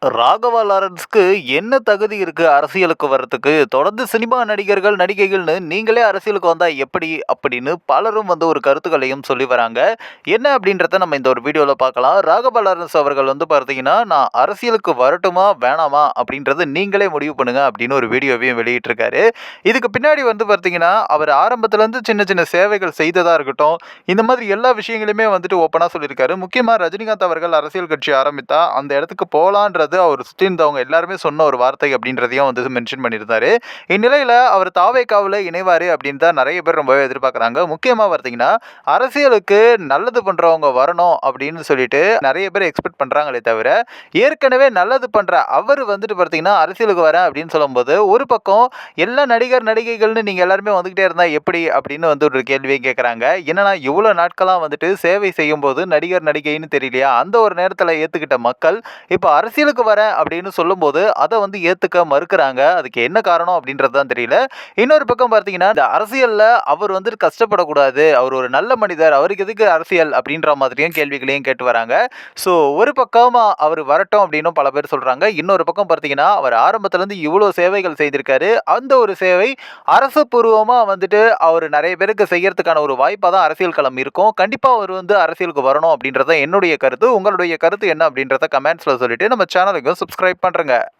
ராகவா லாரன்ஸ்க்கு என்ன தகுதி இருக்கு அரசியலுக்கு வர்றதுக்கு? தொடர்ந்து சினிமா நடிகர்கள், நடிகைகள்னு நீங்களே அரசியலுக்கு வந்தா எப்படி? அப்படின்னு பலரும் ஒரு கருத்துக்களையும் சொல்லி வராங்க. என்ன அப்படின்றத நம்ம இந்த ஒரு வீடியோல பார்க்கலாம். ராகவா லாரன்ஸ் அவர்கள் பார்த்தீங்கன்னா, "நான் அரசியலுக்கு வரட்டுமா? வேணாமா? அப்படின்றத நீங்களே முடிவு பண்ணுங்க" அப்படின்னு ஒரு வீடியோவையும் வெளியிட்டிருக்காரு. இதுக்கு பின்னாடி பார்த்தீங்கன்னா, அவர் ஆரம்பத்துலேருந்து சின்ன சின்ன சேவைகள் செய்ததா இருக்கட்டும், இந்த மாதிரி எல்லா விஷயங்களையுமே ஓப்பனா சொல்லியிருக்காரு. முக்கியமா ரஜினிகாந்த் அவர்கள் அரசியல் கட்சி ஆரம்பித்தா, அந்த இடத்துக்கு போலான்றது அவர் சுத்தி இருந்தவங்க எல்லாருமே சொன்ன ஒரு வார்த்தை அப்படின்றதையும் மென்ஷன் பண்ணியிருந்தாரு. இந்நிலையில அவர் தாவேகாவுல இணைவாரு அப்படின்னு தான் நெறைய பேர் ரொம்பவே எதிர்பார்க்குறாங்க. முக்கியமா பார்த்தீங்கன்னா, அரசியலுக்கு நல்லது பண்றவங்க வரணும் அப்படின்னு சொல்லிட்டு நெறைய பேர் எக்ஸ்பெக்ட் பண்றாங்களே தவிர, ஏற்கனவே நல்லது பண்ற அவரு பார்த்தீங்கன்னா, அரசியலுக்கு வரேன் அப்படின்னு சொல்லும்போது, ஒரு பக்கம் எல்லா நடிகர், நடிகைகள்னு நீங்க எல்லாருமே வந்துகிட்டே இருந்தா எப்படி? அப்படின்னு ஒரு கேள்வியும் கேட்கறாங்க. என்னன்னா இவ்வளோ நாட்களா சேவை செய்யும்போது நடிகர், நடிகைன்னு தெரியலையா? அந்த ஒரு நேரத்தில ஏத்துக்கிட்ட மக்கள், இப்ப அரசியலுக்கு வரேன் அப்படின்னு சொல்லும்போது, அத ஏத்துக்க மறுக்கிறாங்க. அதுக்கு என்ன காரணம் அப்படின்றது தான் தெரியல. இன்னொரு பக்கம் பார்த்தீங்கன்னா, இந்த அரசியல்ல அவர் கஷ்டப்படக்கூடாது. அவர் ஒரு நல்ல மனிதர். அவருக்கு எதுக்கு அரசியல்? அப்படின்ற மாதிரியும் கேள்விகளையும் கேட்டு வராங்க. ஸோ ஒரு பக்கமா அவர் வரட்டும் அப்படின்னும் பல பேர் சொல்றாங்க. இன்னொரு பக்கம் பார்த்தீங்கன்னா, அவர் ஆரம்பத்திலேருந்து இவ்வளோ சேவைகள் செய்திருக்காரு. அந்த ஒரு சேவை அரசு பூர்வமா அவர் நெறைய பேருக்கு செய்யறதுக்கான ஒரு வாய்ப்பா தான் அரசியல் களம் இருக்கும். கண்டிப்பா அவர் அரசியலுக்கு வரணும் அப்படின்றது தான் என்னுடைய கருத்து. உங்களுடைய கருத்து என்ன அப்படின்றத கமெண்ட்ஸ்ல சொல்லிட்டு நம்ம சேனலுக்கு சப்ஸ்கிரைப் பண்றேங்க.